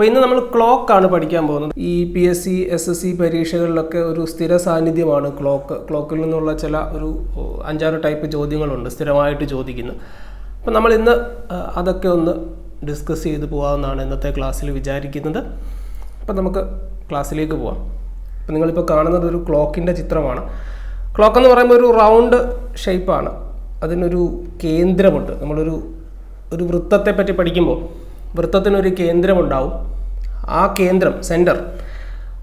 അപ്പോൾ ഇന്ന് നമ്മൾ ക്ലോക്കാണ് പഠിക്കാൻ പോകുന്നത്. ഈ PSC SSC പരീക്ഷകളിലൊക്കെ ഒരു സ്ഥിര സാന്നിധ്യമാണ് ക്ലോക്കിൽ നിന്നുള്ള ചില ഒരു 5-6 ടൈപ്പ് ചോദ്യങ്ങളുണ്ട് സ്ഥിരമായിട്ട് ചോദിക്കുന്നത്. അപ്പോൾ നമ്മൾ ഇന്ന് അതൊക്കെ ഒന്ന് ഡിസ്കസ് ചെയ്ത് പോകാമെന്നാണ് ഇന്നത്തെ ക്ലാസ്സിൽ വിചാരിക്കുന്നത്. അപ്പോൾ നമുക്ക് ക്ലാസ്സിലേക്ക് പോകാം. അപ്പോൾ നിങ്ങളിപ്പോൾ കാണുന്നത് ഒരു ക്ലോക്കിൻ്റെ ചിത്രമാണ്. ക്ലോക്ക് എന്ന് പറയുമ്പോൾ ഒരു റൗണ്ട് ഷേപ്പാണ്. അതിനൊരു കേന്ദ്രമുണ്ട്. നമ്മളൊരു വൃത്തത്തെ പറ്റി പഠിക്കുമ്പോൾ വൃത്തത്തിനൊരു കേന്ദ്രമുണ്ടാവും. ആ കേന്ദ്രം സെൻറ്റർ,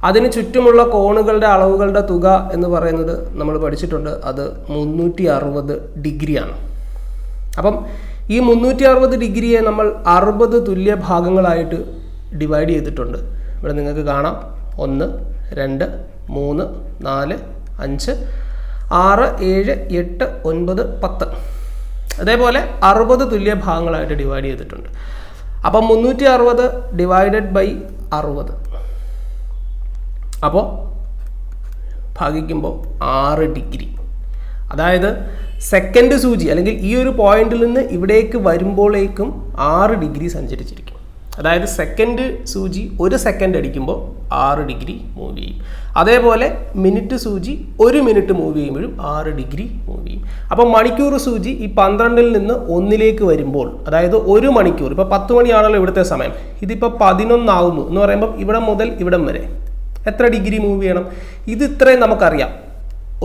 അതിന് ചുറ്റുമുള്ള കോണുകളുടെ അളവുകളുടെ തുക എന്ന് പറയുന്നത് നമ്മൾ പഠിച്ചിട്ടുണ്ട്. അത് 360 ഡിഗ്രിയാണ്. അപ്പം ഈ 360 ഡിഗ്രിയെ നമ്മൾ 60 തുല്യ ഭാഗങ്ങളായിട്ട് ഡിവൈഡ് ചെയ്തിട്ടുണ്ട്. ഇവിടെ നിങ്ങൾക്ക് കാണാം 1, 2, 3, 4, 5, 6, 7, 8, 9, 10. അതേപോലെ 60 തുല്യ ഭാഗങ്ങളായിട്ട് ഡിവൈഡ് ചെയ്തിട്ടുണ്ട്. അപ്പം 360 ഡിവൈഡഡ് ബൈ 60, അപ്പോൾ ഭാഗിക്കുമ്പോൾ 6 ഡിഗ്രി. അതായത് സെക്കൻഡ് സൂചി അല്ലെങ്കിൽ ഈ ഒരു പോയിന്റിൽ നിന്ന് ഇവിടേക്ക് വരുമ്പോഴേക്കും 6 ഡിഗ്രി സഞ്ചരിച്ചിരിക്കും. അതായത് സെക്കൻഡ് സൂചി 1 സെക്കൻഡ് അടിക്കുമ്പോൾ 6 ഡിഗ്രി മൂവ് ചെയ്യും. അതേപോലെ മിനിറ്റ് സൂചി 1 മിനിറ്റ് മൂവ് ചെയ്യുമ്പോഴും 6 ഡിഗ്രി മൂവ് ചെയ്യും. അപ്പോൾ മണിക്കൂർ സൂചി ഈ 12-ൽ നിന്ന് 1-ലേക്ക് വരുമ്പോൾ, അതായത് 1 മണിക്കൂർ, ഇപ്പോൾ 10 മണിയാണല്ലോ ഇവിടുത്തെ സമയം, ഇതിപ്പോൾ 11 ആവുന്നു എന്ന് പറയുമ്പോൾ ഇവിടെ മുതൽ ഇവിടം വരെ എത്ര ഡിഗ്രി മൂവ് ചെയ്യണം? ഇത് ഇത്രയും നമുക്കറിയാം.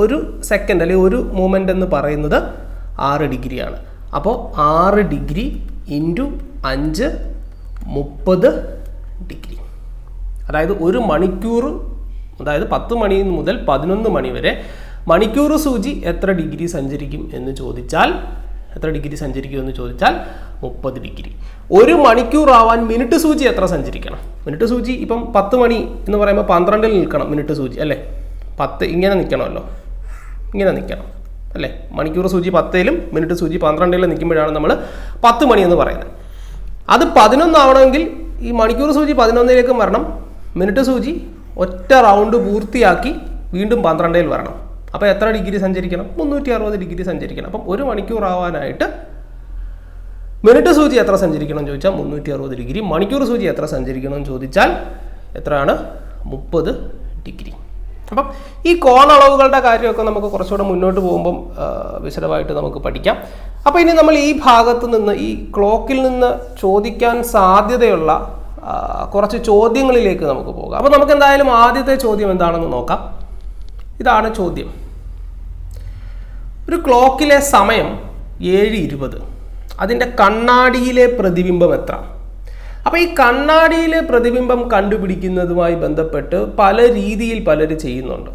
1 സെക്കൻഡ് അല്ലെങ്കിൽ 1 മൂമെൻ്റ് എന്ന് പറയുന്നത് 6 ഡിഗ്രിയാണ്. അപ്പോൾ 6 ഡിഗ്രി ഇൻറ്റു 5 30 ഡിഗ്രി. അതായത് 1 മണിക്കൂർ, അതായത് 10 മണി മുതൽ 11 മണി വരെ മണിക്കൂർ സൂചി എത്ര ഡിഗ്രി സഞ്ചരിക്കും എന്ന് ചോദിച്ചാൽ 30 ഡിഗ്രി. 1 മണിക്കൂർ ആവാൻ മിനിറ്റ് സൂചി എത്ര സഞ്ചരിക്കണം? മിനിറ്റ് സൂചി ഇപ്പം 10 മണി എന്ന് പറയുമ്പോൾ 12-ൽ നിൽക്കണം മിനിറ്റ് സൂചി അല്ലേ? 10 ഇങ്ങനെ നിൽക്കണമല്ലോ, ഇങ്ങനെ നിൽക്കണം അല്ലേ? മണിക്കൂർ സൂചി 10-ലും മിനിറ്റ് സൂചി 12-ലും നിൽക്കുമ്പോഴാണ് നമ്മൾ 10 മണി എന്ന് പറയുന്നത്. അത് 11 ആവണമെങ്കിൽ ഈ മണിക്കൂർ സൂചി 11-ലേക്കും വരണം, മിനിറ്റ് സൂചി ഒറ്റ റൗണ്ട് പൂർത്തിയാക്കി വീണ്ടും 12-ൽ വരണം. അപ്പോൾ എത്ര ഡിഗ്രി സഞ്ചരിക്കണം? 360 ഡിഗ്രി സഞ്ചരിക്കണം. അപ്പം 1 മണിക്കൂർ ആവാനായിട്ട് മിനിറ്റ് സൂചി എത്ര സഞ്ചരിക്കണം എന്ന് ചോദിച്ചാൽ 360 ഡിഗ്രി, മണിക്കൂർ സൂചി എത്ര സഞ്ചരിക്കണം എന്ന് ചോദിച്ചാൽ എത്രയാണ്? 30 ഡിഗ്രി. അപ്പം ഈ കോണളവുകളുടെ കാര്യമൊക്കെ നമുക്ക് കുറച്ചുകൂടെ മുന്നോട്ട് പോകുമ്പം വിശദമായിട്ട് നമുക്ക് പഠിക്കാം. അപ്പോൾ ഇനി നമ്മൾ ഈ ഭാഗത്ത് നിന്ന്, ഈ ക്ലോക്കിൽ നിന്ന് ചോദിക്കാൻ സാധ്യതയുള്ള കുറച്ച് ചോദ്യങ്ങളിലേക്ക് നമുക്ക് പോകാം. അപ്പോൾ നമുക്ക് എന്തായാലും ആദ്യത്തെ ചോദ്യം എന്താണെന്ന് നോക്കാം. ഇതാണ് ചോദ്യം. ഒരു ക്ലോക്കിലെ സമയം 7:20. അതിൻ്റെ കണ്ണാടിയിലെ പ്രതിബിംബം എത്ര? അപ്പോൾ ഈ കണ്ണാടിയിലെ പ്രതിബിംബം കണ്ടുപിടിക്കുന്നതുമായി ബന്ധപ്പെട്ട് പല രീതിയിൽ പലര് ചെയ്യുന്നുണ്ട്.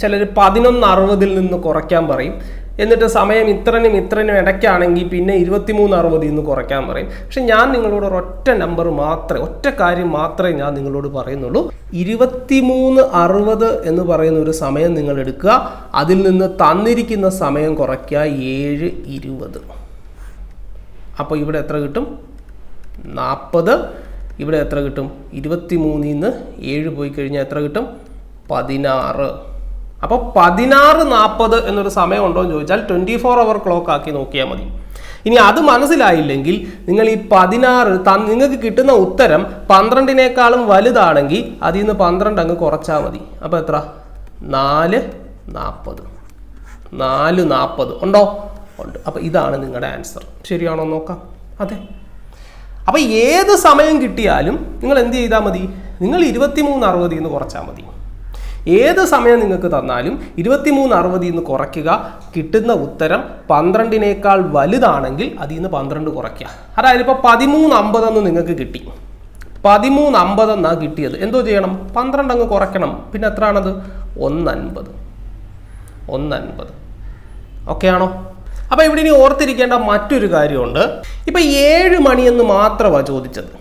ചിലർ 11:60 നിന്ന് കുറയ്ക്കാൻ പറയും. എന്നിട്ട് സമയം ഇത്രനും ഇടയ്ക്കാണെങ്കിൽ പിന്നെ 23:60 നിന്ന് കുറയ്ക്കാൻ പറയും. പക്ഷെ ഞാൻ നിങ്ങളോട് ഒറ്റ കാര്യം മാത്രമേ ഞാൻ നിങ്ങളോട് പറയുന്നുള്ളൂ. 23:60 എന്ന് പറയുന്ന ഒരു സമയം നിങ്ങൾ എടുക്കുക. അതിൽ നിന്ന് തന്നിരിക്കുന്ന സമയം കുറയ്ക്കുക 7:20. അപ്പോൾ ഇവിടെ എത്ര കിട്ടും? 40. ഇവിടെ എത്ര കിട്ടും? 23-ൽ നിന്ന് 7 പോയി കഴിഞ്ഞാൽ എത്ര കിട്ടും? 16. അപ്പോൾ 16:40 എന്നൊരു സമയം ഉണ്ടോ എന്ന് ചോദിച്ചാൽ 24 അവർ ക്ലോക്ക് ആക്കി നോക്കിയാൽ മതി. ഇനി അത് മനസ്സിലായില്ലെങ്കിൽ നിങ്ങൾ ഈ 16 നിങ്ങൾക്ക് കിട്ടുന്ന ഉത്തരം 12-നേക്കാളും വലുതാണെങ്കിൽ അതിൽ നിന്ന് 12 അങ്ങ് കുറച്ചാൽ മതി. അപ്പോൾ എത്ര? 4:40. 4:40 ഉണ്ടോ? ഉണ്ട്. അപ്പോൾ ഇതാണ് നിങ്ങളുടെ ആൻസർ. ശരിയാണോ നോക്കാം. അതെ. അപ്പോൾ ഏത് സമയം കിട്ടിയാലും നിങ്ങൾ എന്ത് ചെയ്താൽ മതി? നിങ്ങൾ 23:60 നിന്ന് കുറച്ചാൽ മതി. ഏത് സമയം നിങ്ങൾക്ക് തന്നാലും 23:60 നിന്ന് കുറയ്ക്കുക. കിട്ടുന്ന ഉത്തരം 12-നേക്കാൾ വലുതാണെങ്കിൽ അതിൽ നിന്ന് 12 കുറയ്ക്കുക. അതായത് ഇപ്പോൾ 13:50 എന്ന് നിങ്ങൾക്ക് കിട്ടി. 13:50 എന്നാണ് കിട്ടിയത്. എന്തോ ചെയ്യണം? 12 അങ്ങ് കുറയ്ക്കണം. പിന്നെ എത്രയാണത്? 1:50. ഓക്കെ ആണോ? അപ്പോൾ ഇവിടെ ഇനി ഓർത്തിരിക്കേണ്ട മറ്റൊരു കാര്യമുണ്ട്. ഇപ്പം 7 മണിയെന്ന് മാത്രമാണ് ചോദിച്ചത്.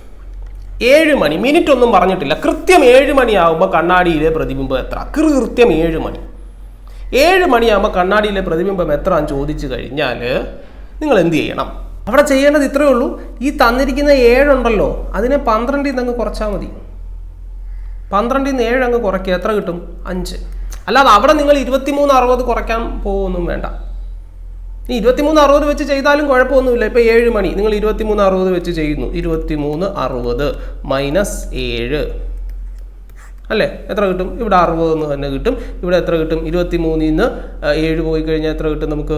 7 മണി, മിനിറ്റ് ഒന്നും പറഞ്ഞിട്ടില്ല. കൃത്യം 7 മണിയാകുമ്പോൾ കണ്ണാടിയിലെ പ്രതിബിംബം എത്ര? കൃത്യം 7 മണി. 7 മണിയാകുമ്പോൾ കണ്ണാടിയിലെ പ്രതിബിംബം എത്ര എന്ന് ചോദിച്ചു കഴിഞ്ഞാൽ നിങ്ങൾ എന്ത് ചെയ്യണം? അവിടെ ചെയ്യേണ്ടത് ഇത്രയേ ഉള്ളൂ. ഈ തന്നിരിക്കുന്ന 7 ഉണ്ടല്ലോ, അതിനെ 12-ൽ നിന്ന് അങ്ങ് കുറച്ചാൽ മതി. 12-ൽ നിന്ന് 7 അങ്ങ് കുറയ്ക്കുക. എത്ര കിട്ടും? 5. അല്ലാതെ അവിടെ നിങ്ങൾ 23:60 കുറയ്ക്കാൻ പോകുമൊന്നും വേണ്ട. ഈ 23:60 വെച്ച് ചെയ്താലും കുഴപ്പമൊന്നുമില്ല. ഇപ്പോൾ 7 മണി നിങ്ങൾ 23:60 വെച്ച് ചെയ്യുന്നു. 23:60 -7 അല്ലേ, എത്ര കിട്ടും? ഇവിടെ 60 എന്ന് തന്നെ കിട്ടും. ഇവിടെ എത്ര കിട്ടും? 23-ൽ നിന്ന് 7 പോയി കഴിഞ്ഞാൽ എത്ര കിട്ടും? നമുക്ക്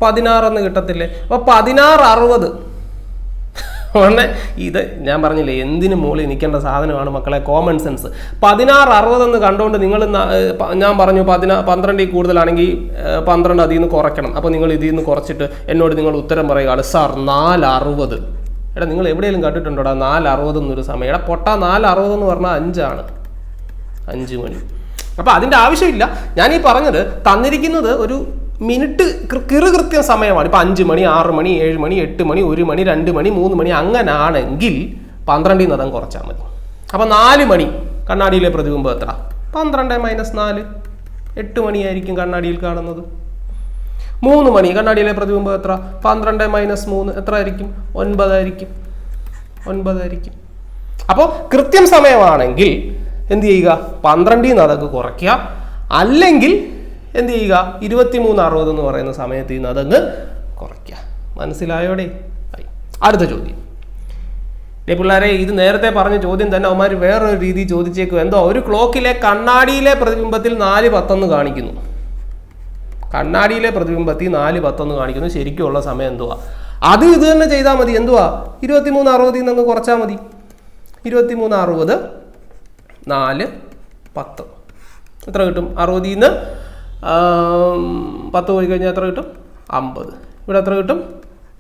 16 എന്ന് കിട്ടത്തില്ലേ? അപ്പോൾ 16:60. ഉടനെ ഇത് ഞാൻ പറഞ്ഞില്ലേ, എന്തിനു മുകളിൽ നിൽക്കേണ്ട സാധനമാണ് മക്കളെ കോമൺ സെൻസ്. 16:60 എന്ന് കണ്ടുകൊണ്ട് നിങ്ങൾ, ഞാൻ പറഞ്ഞു 12 കൂടുതലാണെങ്കിൽ 12 അതിൽ നിന്ന് കുറയ്ക്കണം. അപ്പോൾ നിങ്ങൾ ഇതിൽ നിന്ന് കുറച്ചിട്ട് എന്നോട് നിങ്ങൾ ഉത്തരം പറയുകയാണ്, സാർ 4:60. എടാ നിങ്ങൾ എവിടെയെങ്കിലും കണ്ടിട്ടുണ്ടോടാ 4:60 എന്നൊരു സമയം? എടാ പൊട്ടാ, 4:60 എന്ന് പറഞ്ഞാൽ 5 ആണ്, 5 മണി. അപ്പോൾ അതിൻ്റെ ആവശ്യമില്ല. ഞാൻ ഈ പറഞ്ഞത് തന്നിരിക്കുന്നത് ഒരു മിനിറ്റ് കൃത്യം സമയമാണ്. ഇപ്പം 5 മണി, 6 മണി, 7 മണി, 8 മണി, 1 മണി, 2 മണി, 3 മണി, അങ്ങനാണെങ്കിൽ 12-ൽ നിന്ന് അതങ്ങ് കുറച്ചാൽ മതി. അപ്പം 4 മണി കണ്ണാടിയിലെ പ്രതിബിംബം എത്ര? 12 - 4 8 മണിയായിരിക്കും കണ്ണാടിയിൽ കാണുന്നത്. 3 മണി കണ്ണാടിയിലെ പ്രതിബിംബം എത്ര? 12 - 3 എത്ര ആയിരിക്കും? 9 ആയിരിക്കും, 9 ആയിരിക്കും. അപ്പോൾ കൃത്യം സമയമാണെങ്കിൽ എന്ത് ചെയ്യുക? 12-ൽ നിന്ന് അതങ്ങ് കുറയ്ക്കുക. അല്ലെങ്കിൽ എന്ത് ചെയ്യുക? 23:60 എന്ന് പറയുന്ന സമയത്ത് നിന്ന് അതങ്ങ് കുറയ്ക്കുക. മനസ്സിലായോടെ? അടുത്ത ചോദ്യം. പിള്ളേരെ, ഇത് നേരത്തെ പറഞ്ഞ ചോദ്യം തന്നെ അവന്മാർ വേറൊരു രീതി ചോദിച്ചേക്കും. എന്തോ ഒരു ക്ലോക്കിലെ കണ്ണാടിയിലെ പ്രതിബിംബത്തിൽ 4:10 കാണിക്കുന്നു. കണ്ണാടിയിലെ പ്രതിബിംബത്തിൽ 4:10 കാണിക്കുന്നു. ശരിക്കുള്ള സമയം എന്തുവാ? അത് ഇത് തന്നെ ചെയ്താൽ മതി. എന്തുവാ? 23:60 നിന്ന് കുറച്ചാൽ മതി. 23:60 4:10 എത്ര കിട്ടും? 60-ൽ നിന്ന് 10 പോയി കഴിഞ്ഞാൽ എത്ര കിട്ടും? 50. ഇവിടെ എത്ര കിട്ടും?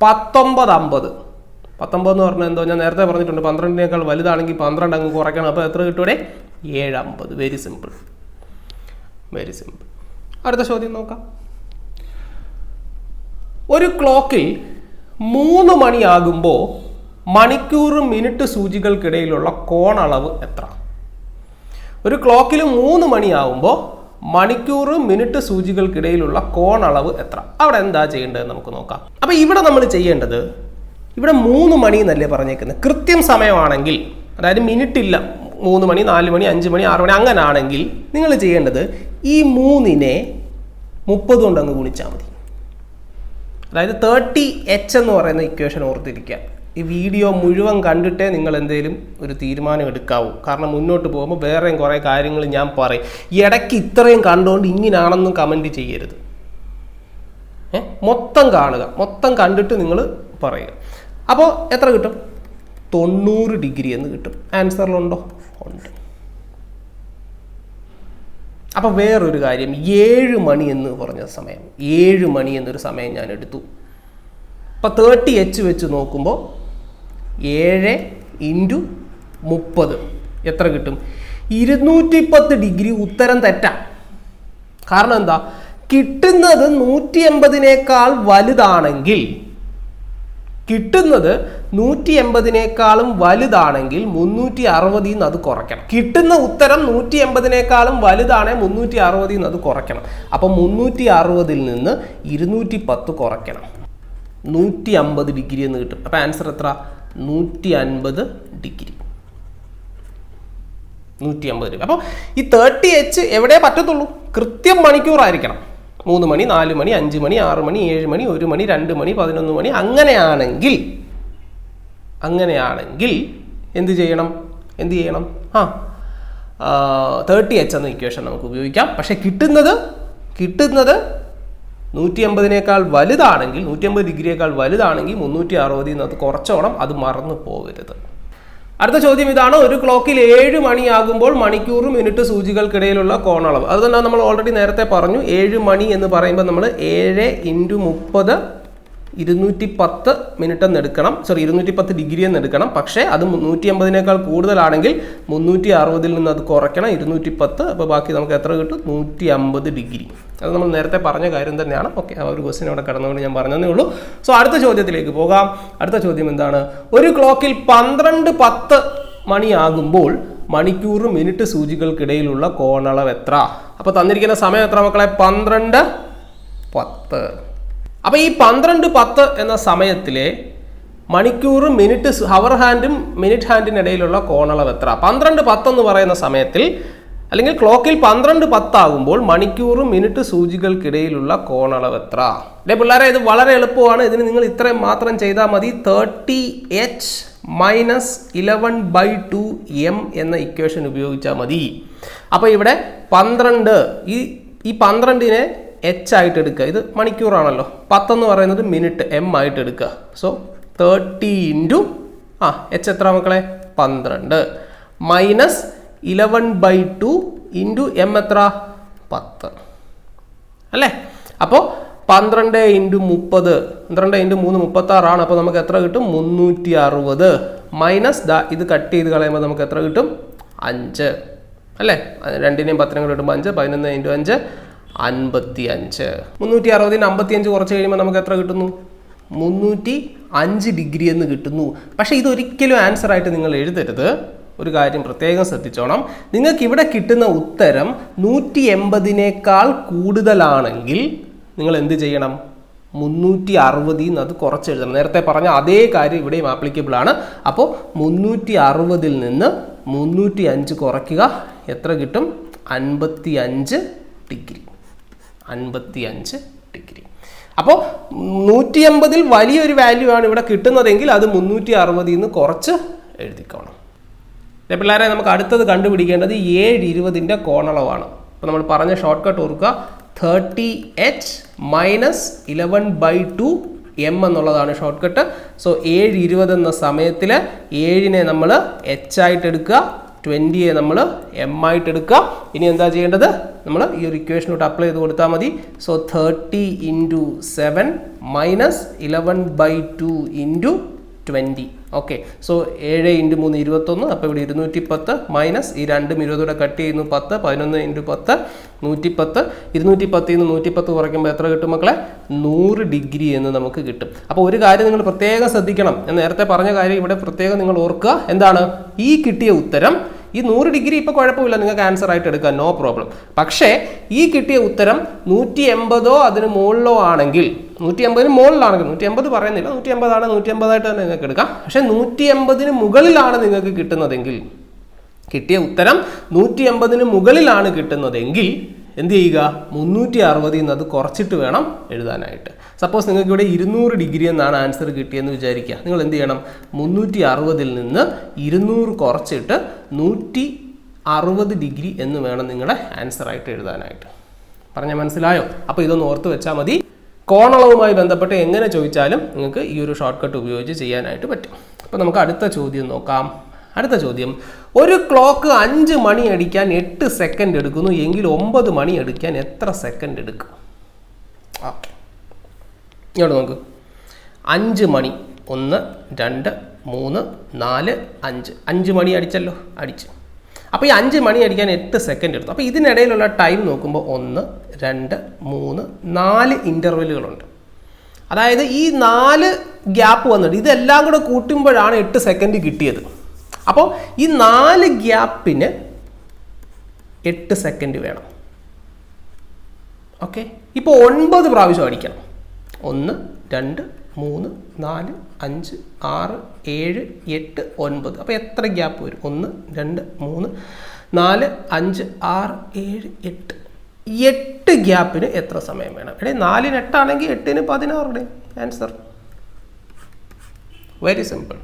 19:50. 19 എന്ന് പറഞ്ഞാൽ എന്തോ ഞാൻ നേരത്തെ പറഞ്ഞിട്ടുണ്ട്, 12-നേക്കാൾ വലുതാണെങ്കിൽ 12 അങ്ങ് കുറയ്ക്കണം. അപ്പോൾ എത്ര കിട്ടും ഇവിടെ? 7:50. Very simple, very simple. അടുത്ത ചോദ്യം നോക്കാം. ഒരു ക്ലോക്കിൽ 3 മണിയാകുമ്പോൾ മണിക്കൂർ മിനിറ്റ് സൂചികൾക്കിടയിലുള്ള കോണളവ് എത്ര? ഒരു ക്ലോക്കിൽ 3 മണിയാകുമ്പോൾ മണിക്കൂർ മിനിറ്റ് സൂചികൾക്കിടയിലുള്ള കോണളവ് എത്ര? അവിടെ എന്താ ചെയ്യേണ്ടത് നമുക്ക് നോക്കാം. അപ്പോൾ ഇവിടെ നമ്മൾ ചെയ്യേണ്ടത്, ഇവിടെ 3 മണി എന്നല്ലേ പറഞ്ഞേക്കുന്നത്. കൃത്യം സമയമാണെങ്കിൽ, അതായത് മിനിറ്റ് ഇല്ല, 3 മണി, 4 മണി, 5 മണി, 6 മണി അങ്ങനെ ആണെങ്കിൽ നിങ്ങൾ ചെയ്യേണ്ടത് ഈ 3-നെ 30 കൊണ്ട് അങ്ങ് ഗുണിച്ചാൽ മതി. അതായത് 30H എന്ന് പറയുന്ന ഇക്വേഷൻ ഓർത്തിരിക്കുക. ഈ വീഡിയോ മുഴുവൻ കണ്ടിട്ടേ നിങ്ങൾ എന്തെങ്കിലും ഒരു തീരുമാനം എടുക്കാവൂ. കാരണം മുന്നോട്ട് പോകുമ്പോൾ വേറെയും കുറേ കാര്യങ്ങൾ ഞാൻ പറയും. ഇടയ്ക്ക് ഇത്രയും കണ്ടുകൊണ്ട് ഇങ്ങനാണെന്നും കമൻറ്റ് ചെയ്യരുത്. മൊത്തം കാണുക, മൊത്തം കണ്ടിട്ട് നിങ്ങൾ പറയുക. അപ്പോൾ എത്ര കിട്ടും? 90 ഡിഗ്രി എന്ന് കിട്ടും. ആൻസറിലുണ്ടോ? ഉണ്ട്. അപ്പോൾ വേറൊരു കാര്യം, 7 മണി എന്ന് പറഞ്ഞ സമയം, 7 മണി എന്നൊരു സമയം ഞാൻ എടുത്തു. അപ്പോൾ 30H വെച്ച് നോക്കുമ്പോൾ 7 × 30 എത്ര കിട്ടും? 210 ഡിഗ്രി. ഉത്തരം തെറ്റാം. കാരണം എന്താ? കിട്ടുന്നത് 180-നേക്കാൾ വലുതാണെങ്കിൽ, കിട്ടുന്നത് 180-നേക്കാളും വലുതാണെങ്കിൽ 360-ൽ നിന്ന് അത് കുറയ്ക്കണം. കിട്ടുന്ന ഉത്തരം 180-നേക്കാളും വലുതാണ്, 360-ൽ നിന്ന് അത് കുറയ്ക്കണം. അപ്പം 360-ൽ നിന്ന് 210 കുറയ്ക്കണം, 150 ഡിഗ്രി എന്ന് കിട്ടും. അപ്പം ആൻസർ എത്ര? 150 ഡിഗ്രി. 150 ഡിഗ്രി. അപ്പോൾ ഈ 30H എവിടെ പറ്റത്തുള്ളൂ? കൃത്യം മണിക്കൂറായിരിക്കണം. 3 മണി, 4 മണി, 5 മണി, 6 മണി, 7 മണി, 1 മണി, 2 മണി, 11 മണി, അങ്ങനെയാണെങ്കിൽ എന്ത് ചെയ്യണം? 30H എന്ന ഇക്വേഷൻ നമുക്ക് ഉപയോഗിക്കാം. പക്ഷെ കിട്ടുന്നത് 150-നേക്കാൾ വലുതാണെങ്കിൽ, 150 ഡിഗ്രിയേക്കാൾ വലുതാണെങ്കിൽ 360-ൽ നിന്ന് അത് കുറച്ചോണം. അത് മറന്നു പോകരുത്. അടുത്ത ചോദ്യം ഇതാണ്. ഒരു ക്ലോക്കിൽ 7 മണിയാകുമ്പോൾ മണിക്കൂർ മിനിറ്റ് സൂചികൾക്കിടയിലുള്ള കോണളവ്. അത് തന്നെ നമ്മൾ ഓൾറെഡി നേരത്തെ പറഞ്ഞു. 7 മണി എന്ന് പറയുമ്പോൾ നമ്മൾ 7 × 30 210 മിനിറ്റ് എന്ന് എടുക്കണം. 210 ഡിഗ്രി എന്ന് എടുക്കണം. പക്ഷേ അത് 150-നേക്കാൾ കൂടുതലാണെങ്കിൽ 360-ൽ നിന്ന് അത് കുറയ്ക്കണം, 210. അപ്പോൾ ബാക്കി നമുക്ക് എത്ര കിട്ടും? 150 ഡിഗ്രി. അത് നമ്മൾ നേരത്തെ പറഞ്ഞ കാര്യം തന്നെയാണ്. ഓക്കെ, ആ ഒരു ക്വസ്റ്റ്യൻ അവിടെ കടന്നുകൊണ്ട് ഞാൻ പറഞ്ഞതേ ഉള്ളൂ. സോ അടുത്ത ചോദ്യത്തിലേക്ക് പോകാം. അടുത്ത ചോദ്യം എന്താണ്? ഒരു ക്ലോക്കിൽ 12:10 മണിയാകുമ്പോൾ മണിക്കൂർ മിനിറ്റ് സൂചികൾക്കിടയിലുള്ള കോണളവ് എത്ര? അപ്പോൾ തന്നിരിക്കുന്ന സമയം എത്ര മക്കളെ? 12:10. അപ്പോൾ ഈ 12:10 എന്ന സമയത്തിലെ മണിക്കൂർ മിനിറ്റ് ഹവർ ഹാൻഡും മിനിറ്റ് ഹാൻഡിനിടയിലുള്ള കോണളവ് എത്ര? 12:10 എന്ന് പറയുന്ന സമയത്തിൽ അല്ലെങ്കിൽ ക്ലോക്കിൽ 12:10 ആകുമ്പോൾ മണിക്കൂർ മിനിറ്റ് സൂചികൾക്കിടയിലുള്ള കോണളവ് എത്ര? അല്ലെ പിള്ളേരെ, ഇത് വളരെ എളുപ്പമാണ്. ഇതിന് നിങ്ങൾ ഇത്രയും മാത്രം ചെയ്താൽ മതി. 30h മൈനസ് 11/2 m എന്ന ഇക്വേഷൻ ഉപയോഗിച്ചാൽ മതി. അപ്പോൾ ഇവിടെ 12, ഈ 12നെ h ആയിട്ട് എടുക്കുക. ഇത് മണിക്കൂറാണല്ലോ, 10 എന്ന് പറയുന്നത് മിനിറ്റ്, m ആയിട്ട് എടുക്കുക. സോ 30 ഇൻറ്റു h എത്ര മക്കളെ? 12 മൈനസ് 11/2 ഇൻറ്റു m എത്ര? 10 അല്ലേ? അപ്പോൾ 12 ഇൻറ്റു 30, 12 ഇൻറ്റു 3 36 ആണ്. അപ്പോൾ നമുക്ക് എത്ര കിട്ടും? 360 മൈനസ് ഇത് കട്ട് ചെയ്ത് കളയുമ്പോൾ നമുക്ക് എത്ര കിട്ടും? 5 അല്ലേ? 2നെയും 10നെയും കൂടെ ഇടുമ്പോൾ 5, 11 ഇൻറ്റു 5 55. 360ന് 55 കുറച്ച് കഴിയുമ്പോൾ നമുക്ക് എത്ര കിട്ടുന്നു? 305 ഡിഗ്രി എന്ന് കിട്ടുന്നു. പക്ഷേ ഇതൊരിക്കലും ആൻസർ ആയിട്ട് നിങ്ങൾ എഴുതരുത്. ഒരു കാര്യം പ്രത്യേകം ശ്രദ്ധിച്ചോണം. നിങ്ങൾക്ക് ഇവിടെ കിട്ടുന്ന ഉത്തരം 180നേക്കാൾ കൂടുതലാണെങ്കിൽ നിങ്ങൾ എന്ത് ചെയ്യണം? 360 അത് കുറച്ച് എഴുതണം. നേരത്തെ പറഞ്ഞ അതേ കാര്യം ഇവിടെയും ആപ്ലിക്കബിൾ ആണ്. അപ്പോൾ 360ൽ നിന്ന് 305 കുറയ്ക്കുക. എത്ര കിട്ടും? 55 ഡിഗ്രി. 55 ഡിഗ്രി. അപ്പോൾ 180ൽ വലിയൊരു വാല്യൂ ആണ് ഇവിടെ കിട്ടുന്നതെങ്കിൽ അത് 360ൽ നിന്ന് കുറച്ച് എഴുതിക്കോണം. പിള്ളേരെ, നമുക്ക് അടുത്തത് കണ്ടുപിടിക്കേണ്ടത് 7:20ൻ്റെ കോണളവാണ്. അപ്പോൾ നമ്മൾ പറഞ്ഞ ഷോർട്ട് കട്ട് ഓർക്കുക. 30h മൈനസ് 11/2 m എന്നുള്ളതാണ് ഷോർട്ട് കട്ട്. സോ 7:20 എന്ന സമയത്തിൽ 7നെ നമ്മൾ h ആയിട്ട് എടുക്കുക, 20യെ നമ്മൾ m ആയിട്ട് എടുക്കുക. ഇനി എന്താ ചെയ്യേണ്ടത്? നമ്മൾ ഈ ഒരു ഇക്വേഷനോട്ട് അപ്ലൈ ചെയ്ത് കൊടുത്താൽ മതി. So 30 into 7 minus 11/2 into 20. Okay. So 7 into 3 21. അപ്പോൾ ഇവിടെ 210 മൈനസ് ഈ 2ഉം 20 കട്ട് ചെയ്യുന്നു 10. 11 ഇൻറ്റു 10 110. 210ൽ നിന്ന് 110 കുറയ്ക്കുമ്പോൾ എത്ര കിട്ടും മക്കളെ? 100 ഡിഗ്രി എന്ന് നമുക്ക് കിട്ടും. അപ്പോൾ ഒരു കാര്യം നിങ്ങൾ പ്രത്യേകം ശ്രദ്ധിക്കണം. ഞാൻ നേരത്തെ പറഞ്ഞ കാര്യം ഇവിടെ പ്രത്യേകം നിങ്ങൾ ഓർക്കുക. എന്താണ്? ഈ കിട്ടിയ ഉത്തരം, ഈ 100 ഡിഗ്രി ഇപ്പോൾ കുഴപ്പമില്ല, നിങ്ങൾക്ക് ആൻസർ ആയിട്ട് എടുക്കാം, നോ പ്രോബ്ലം. പക്ഷേ ഈ കിട്ടിയ ഉത്തരം 180 അതിന് മുകളിലോ ആണെങ്കിൽ, 180 മുകളിലാണെങ്കിൽ, 180 പറയുന്നില്ല, 180 ആണ്, 180 ആയിട്ട് തന്നെ നിങ്ങൾക്ക് എടുക്കാം. പക്ഷേ 180 മുകളിലാണ് നിങ്ങൾക്ക് കിട്ടുന്നതെങ്കിൽ, കിട്ടിയ ഉത്തരം 180 മുകളിലാണ് കിട്ടുന്നതെങ്കിൽ എന്ത് ചെയ്യുക? 360 എന്ന് അത് കുറച്ചിട്ട് വേണം എഴുതാനായിട്ട്. സപ്പോസ് നിങ്ങൾക്ക് ഇവിടെ 200 ഡിഗ്രി എന്നാണ് ആൻസർ കിട്ടിയെന്ന് വിചാരിക്കുക. നിങ്ങൾ എന്ത് ചെയ്യണം? 360ൽ നിന്ന് 200 കുറച്ചിട്ട് 160 ഡിഗ്രി എന്ന് വേണം നിങ്ങളുടെ ആൻസർ ആയിട്ട് എഴുതാനായിട്ട്. പറഞ്ഞാൽ മനസ്സിലായോ? അപ്പോൾ ഇതൊന്ന് ഓർത്ത് വെച്ചാൽ മതി. കോണളവുമായി ബന്ധപ്പെട്ട് എങ്ങനെ ചോദിച്ചാലും നിങ്ങൾക്ക് ഈ ഒരു ഷോർട്ട് കട്ട് ഉപയോഗിച്ച് ചെയ്യാനായിട്ട് പറ്റും. അപ്പോൾ നമുക്ക് അടുത്ത ചോദ്യം നോക്കാം. അടുത്ത ചോദ്യം, ഒരു ക്ലോക്ക് 5 മണി അടിക്കാൻ 8 സെക്കൻഡ് എടുക്കുന്നു എങ്കിൽ 9 മണി അടിക്കാൻ എത്ര സെക്കൻഡ് എടുക്കും? ഓക്കെ, ഇങ്ങോട്ട് നോക്ക്. 5 മണി, 1 2 3 4 5, 5 മണി അടിച്ചല്ലോ, അടിച്ച്. അപ്പോൾ ഈ 5 മണി അടിക്കാൻ 8 സെക്കൻഡ് എടുത്തു. അപ്പോൾ ഇതിനിടയിലുള്ള ടൈം നോക്കുമ്പോൾ 1 2 3 4 ഇൻ്റർവെല്ലുകളുണ്ട്. അതായത് ഈ 4 ഗ്യാപ്പ് വന്നിട്ട് ഇതെല്ലാം കൂടെ കൂട്ടുമ്പോഴാണ് 8 സെക്കൻഡ് കിട്ടിയത്. അപ്പോൾ ഈ 4 ഗ്യാപ്പിന് 8 സെക്കൻഡ് വേണം. ഓക്കെ, ഇപ്പോൾ 9 പ്രാവശ്യം അടിക്കണം. 1 2 3 4 5 6 7 8 9. അപ്പോൾ എത്ര ഗ്യാപ്പ് വരും? 1 2 3 4 5 6 7 8. 8 ഗ്യാപ്പിന് എത്ര സമയം വേണം? എടേ 4ന് 8 ആണെങ്കിൽ 8ന് 16. Answer very simple,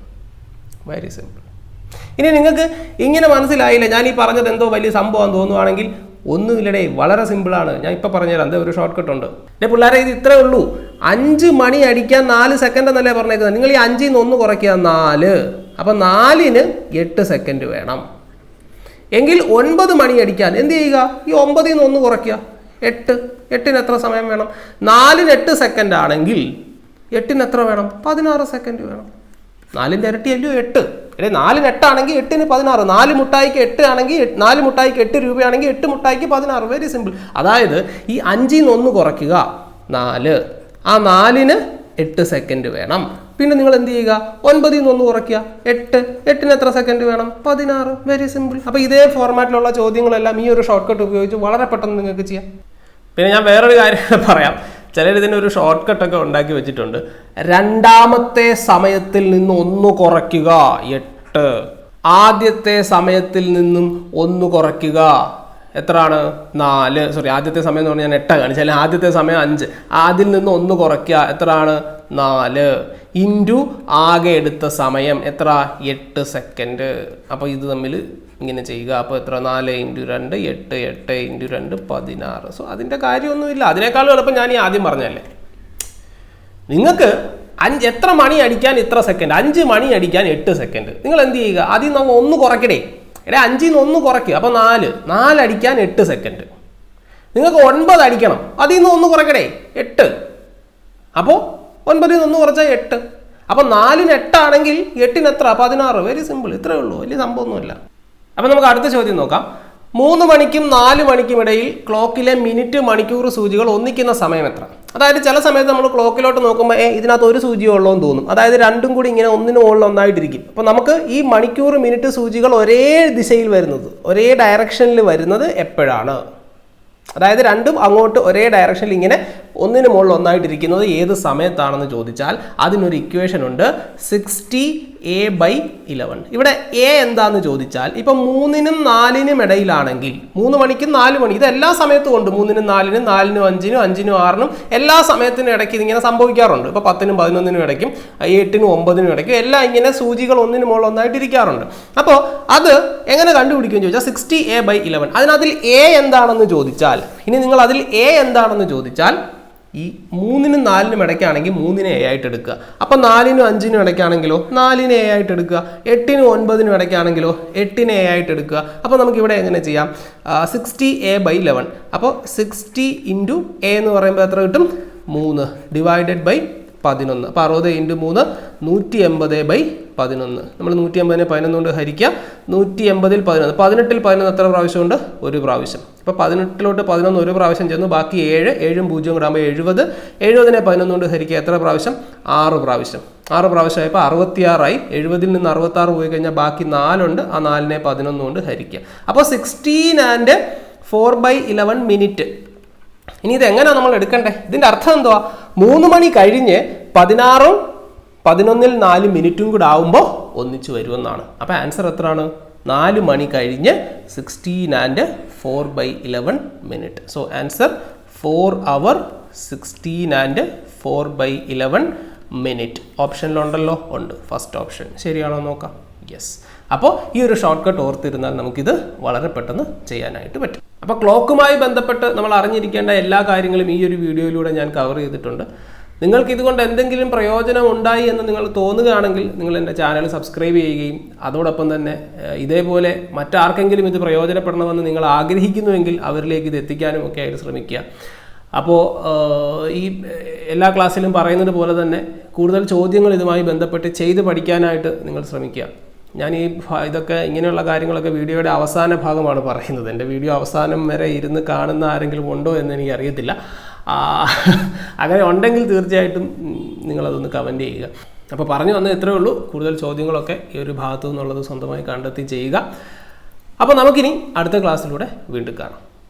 very simple. ഇനി നിങ്ങൾക്ക് ഇങ്ങനെ മനസ്സിലായില്ല, ഞാൻ ഈ പറഞ്ഞത് എന്തോ വലിയ സംഭവം തോന്നുവാണെങ്കിൽ ഒന്നുമില്ലടേ, വളരെ സിമ്പിളാണ്. ഞാൻ ഇപ്പോൾ പറഞ്ഞുതരാം, എന്താ ഒരു ഷോർട്ട് കട്ട് ഉണ്ട്. പിള്ളേരെ, ഇത് ഇത്രേ ഉള്ളൂ. 5 മണി അടിക്കാൻ 4 സെക്കൻഡ് എന്നല്ലേ പറഞ്ഞേക്കുന്നത്. നിങ്ങൾ ഈ 5ൽ നിന്ന് 1 കുറയ്ക്കുക, 4. അപ്പോൾ 4ന് 8 സെക്കൻഡ് വേണം. എങ്കിൽ 9 മണി അടിക്കാൻ എന്ത് ചെയ്യുക? ഈ 9ൽ നിന്ന് 1 കുറയ്ക്കുക, 8. 8ന് എത്ര സമയം വേണം? 4ന് 8 സെക്കൻഡ് ആണെങ്കിൽ 8ന് എത്ര വേണം? 16 സെക്കൻഡ് വേണം. 4ൻ്റെ ഇരട്ടിയല്ലോ 8. 4ന് 8 ആണെങ്കിൽ 8ന് 16. 4 മുട്ടായിക്ക് 8 ആണെങ്കിൽ 4 മുട്ടായിക്ക് 8 രൂപയാണെങ്കിൽ 8 മുട്ടായിക്ക് 16. Very simple. അതായത് ഈ 5ൽ നിന്ന് 1 കുറയ്ക്കുക, 4. ആ 4ന് 8 സെക്കൻഡ് വേണം. പിന്നെ നിങ്ങൾ എന്ത് ചെയ്യുക? 9ൽ നിന്ന് 1 കുറയ്ക്കുക, 8. 8ന് എത്ര സെക്കൻഡ് വേണം? 16. Very simple. അപ്പോൾ ഇതേ ഫോർമാറ്റിലുള്ള ചോദ്യങ്ങളെല്ലാം ഈ ഒരു ഷോർട്ട് കട്ട് ഉപയോഗിച്ച് വളരെ പെട്ടെന്ന് നിങ്ങൾക്ക് ചെയ്യാം. പിന്നെ ഞാൻ വേറൊരു കാര്യം പറയാം. ചിലർ ഇതിന് ഒരു ഷോർട്ട് കട്ടൊക്കെ ഉണ്ടാക്കി വെച്ചിട്ടുണ്ട്. രണ്ടാമത്തെ സമയത്തിൽ നിന്ന് 1 കുറയ്ക്കുക, 8. ആദ്യത്തെ സമയത്തിൽ നിന്നും 1 കുറയ്ക്കുക, എത്രയാണ് 4, സോറി ആദ്യത്തെ സമയം എന്ന് പറഞ്ഞാൽ ഞാൻ 8 കാണിച്ചാൽ ആദ്യത്തെ സമയം 5, അതിൽ നിന്ന് 1 കുറയ്ക്കുക, എത്രയാണ് 4 ഇൻറ്റു ആകെ എടുത്ത സമയം എത്ര 8 സെക്കൻഡ്. അപ്പോൾ ഇത് തമ്മിൽ ഇങ്ങനെ ചെയ്യുക. അപ്പോൾ എത്ര 4 × 2 8, 8 × 2 16. സോ അതിൻ്റെ കാര്യമൊന്നുമില്ല. അതിനേക്കാളും എളുപ്പം ഞാൻ ഈ ആദ്യം പറഞ്ഞല്ലേ. നിങ്ങൾക്ക് എത്ര മണി അടിക്കാൻ ഇത്ര സെക്കൻഡ്, 5 മണി അടിക്കാൻ 8 സെക്കൻഡ്. നിങ്ങൾ എന്ത് ചെയ്യുക, അതിൽ നിന്ന് 1 കുറയ്ക്കടേ. 5ൽ നിന്ന് 1 കുറയ്ക്കുക. അപ്പോൾ 4 അടിക്കാൻ 8 സെക്കൻഡ്. നിങ്ങൾക്ക് 9 അടിക്കണം, അതിൽ നിന്ന് 1 കുറയ്ക്കടേ 8. അപ്പോൾ 9ൽ നിന്ന് 1 കുറച്ചാൽ 8. അപ്പോൾ 4ന് 8 ആണെങ്കിൽ 8ന് എത്ര 16. വെരി സിമ്പിൾ, ഇത്രയേ ഉള്ളൂ, വലിയ സംഭവമൊന്നുമില്ല. അപ്പോൾ നമുക്ക് അടുത്ത ചോദ്യം നോക്കാം. 3 മണിക്കും 4 മണിക്കും ഇടയിൽ ക്ലോക്കിലെ മിനിറ്റ് മണിക്കൂർ സൂചികൾ ഒന്നിക്കുന്ന സമയം എത്ര? അതായത് ചില സമയത്ത് നമ്മൾ ക്ലോക്കിലോട്ട് നോക്കുമ്പോൾ ഇതിനകത്ത് ഒരു സൂചിയേ ഉള്ളൂ എന്ന് തോന്നും. അതായത് രണ്ടും കൂടി ഇങ്ങനെ ഒന്നിന് മുകളിൽ ഒന്നായിട്ടിരിക്കും. അപ്പോൾ നമുക്ക് ഈ മണിക്കൂർ മിനിറ്റ് സൂചികൾ ഒരേ ദിശയിൽ വരുന്നത്, ഒരേ ഡയറക്ഷനിൽ വരുന്നത് എപ്പോഴാണ്? അതായത് രണ്ടും അങ്ങോട്ട് ഒരേ ഡയറക്ഷനിൽ ഇങ്ങനെ ഒന്നിന് മുകളിൽ ഒന്നായിട്ടിരിക്കുന്നത് ഏത് സമയത്താണെന്ന് ചോദിച്ചാൽ അതിനൊരു ഇക്വേഷൻ ഉണ്ട്, 60a/11. ഇവിടെ a എന്താന്ന് ചോദിച്ചാൽ ഇപ്പം 3നും 4നും ഇടയിലാണെങ്കിൽ 3 മണിക്കും 4 മണി, ഇത് എല്ലാ സമയത്തും ഉണ്ട്. 3നും 4നും 4നും 5നും 5നും 6നും എല്ലാ സമയത്തിനും ഇടയ്ക്ക് ഇതിങ്ങനെ സംഭവിക്കാറുണ്ട്. ഇപ്പോൾ 10നും 11നും ഇടയ്ക്കും 8നും 9നും ഇടയ്ക്കും എല്ലാം ഇങ്ങനെ സൂചികൾ ഒന്നിന് മുകളിൽ ഒന്നായിട്ടിരിക്കാറുണ്ട്. അപ്പോൾ അത് എങ്ങനെ കണ്ടുപിടിക്കുമെന്ന് ചോദിച്ചാൽ 60a/11. അതിനകത്തിൽ a എന്താണെന്ന് ചോദിച്ചാൽ, ഇനി നിങ്ങൾ അതിൽ a എന്താണെന്ന് ചോദിച്ചാൽ ഈ 3നും 4നും ഇടയ്ക്കാണെങ്കിൽ 3നെ a ആയിട്ട് എടുക്കുക. അപ്പം 4നും 5നും ഇടയ്ക്കാണെങ്കിലോ 4നെ a ആയിട്ട് എടുക്കുക. 8നും 9നും ഇടയ്ക്കാണെങ്കിലോ 8നെ a ആയിട്ട് എടുക്കുക. അപ്പോൾ നമുക്കിവിടെ എങ്ങനെ ചെയ്യാം, 60a/11. അപ്പോൾ 60 × a എന്ന് പറയുമ്പോൾ എത്ര കിട്ടും, 3 ഡിവൈഡഡ് ബൈ 11. അപ്പോൾ 60 × 3 180/11. നമ്മൾ 180നെ 11 കൊണ്ട് ഹരിക്കുക. 180ൽ 11, 18ൽ 11 എത്ര പ്രാവശ്യമുണ്ട്, ഒരു പ്രാവശ്യം. അപ്പോൾ 18ലോട്ട് 11 ഒരു പ്രാവശ്യം ചെന്നു, ബാക്കി 7, 7ഉം 0 കൂടെ ആകുമ്പോൾ 70. 70നെ 11 കൊണ്ട് ഹരിക്കുക, എത്ര പ്രാവശ്യം, 6 പ്രാവശ്യം. 6 പ്രാവശ്യമായപ്പോൾ 66 ആയി. 70ൽ നിന്ന് 66 പോയി കഴിഞ്ഞാൽ ബാക്കി 4 ഉണ്ട്, ആ 4നെ 11 കൊണ്ട് ഹരിക്കുക. അപ്പോൾ 16 and 4/11 മിനിറ്റ്. ഇനി ഇത് എങ്ങനെയാണ് നമ്മൾ എടുക്കണ്ടേ? ഇതിൻ്റെ അർത്ഥം എന്തുവാ, 3 മണി കഴിഞ്ഞ് 16ഉം 11ൽ 4 മിനിറ്റും കൂടെ ആവുമ്പോൾ ഒന്നിച്ച് വരുമെന്നാണ്. അപ്പോൾ ആൻസർ എത്രയാണ്, 4 മണി കഴിഞ്ഞ് 16 and 4/11 minute. So answer 4 hour 16 and 4/11 minute. ഓപ്ഷനിലുണ്ടല്ലോ, ഉണ്ട്. ഫസ്റ്റ് ഓപ്ഷൻ ശരിയാണോ നോക്കാം. യെസ്. അപ്പോൾ ഈ ഒരു ഷോർട്ട് കട്ട് ഓർത്തിരുന്നാൽ നമുക്കിത് വളരെ പെട്ടെന്ന് ചെയ്യാനായിട്ട് പറ്റും. അപ്പോൾ ക്ലോക്കുമായി ബന്ധപ്പെട്ട് നമ്മൾ അറിഞ്ഞിരിക്കേണ്ട എല്ലാ കാര്യങ്ങളും ഈ ഒരു വീഡിയോയിലൂടെ ഞാൻ കവർ ചെയ്തിട്ടുണ്ട്. നിങ്ങൾക്ക് ഇതുകൊണ്ട് എന്തെങ്കിലും പ്രയോജനം ഉണ്ടായി എന്ന് നിങ്ങൾ തോന്നുകയാണെങ്കിൽ നിങ്ങൾ എൻ്റെ ചാനൽ സബ്സ്ക്രൈബ് ചെയ്യുകയും അതോടൊപ്പം തന്നെ ഇതേപോലെ മറ്റാർക്കെങ്കിലും ഇത് പ്രയോജനപ്പെടണമെന്ന് നിങ്ങൾ ആഗ്രഹിക്കുന്നുവെങ്കിൽ അവരിലേക്ക് ഇത് എത്തിക്കാനും ഒക്കെ ആയിട്ട് ശ്രമിക്കുക. അപ്പോൾ ഈ എല്ലാ ക്ലാസ്സിലും പറയുന്നത് പോലെ തന്നെ കൂടുതൽ ചോദ്യങ്ങൾ ഇതുമായി ബന്ധപ്പെട്ട് ചെയ്ത് പഠിക്കാനായിട്ട് നിങ്ങൾ ശ്രമിക്കുക. ഞാൻ ഇതൊക്കെ ഇങ്ങനെയുള്ള കാര്യങ്ങളൊക്കെ വീഡിയോയുടെ അവസാന ഭാഗമാണ് പറയുന്നത്. എൻ്റെ വീഡിയോ അവസാനം വരെ ഇരുന്ന് കാണുന്ന ആരെങ്കിലും ഉണ്ടോ എന്ന് എനിക്ക് അറിയത്തില്ല. അങ്ങനെ ഉണ്ടെങ്കിൽ തീർച്ചയായിട്ടും നിങ്ങളതൊന്ന് കമൻറ്റ് ചെയ്യുക. അപ്പോൾ പറഞ്ഞു വന്നത് ഇത്രയേ ഉള്ളൂ. കൂടുതൽ ചോദ്യങ്ങളൊക്കെ ഈ ഒരു ഭാഗത്തു നിന്നുള്ളത് സ്വന്തമായി കണ്ടെത്തി ചെയ്യുക. അപ്പോൾ നമുക്കിനി അടുത്ത ക്ലാസ്സിലൂടെ വീണ്ടും കാണാം.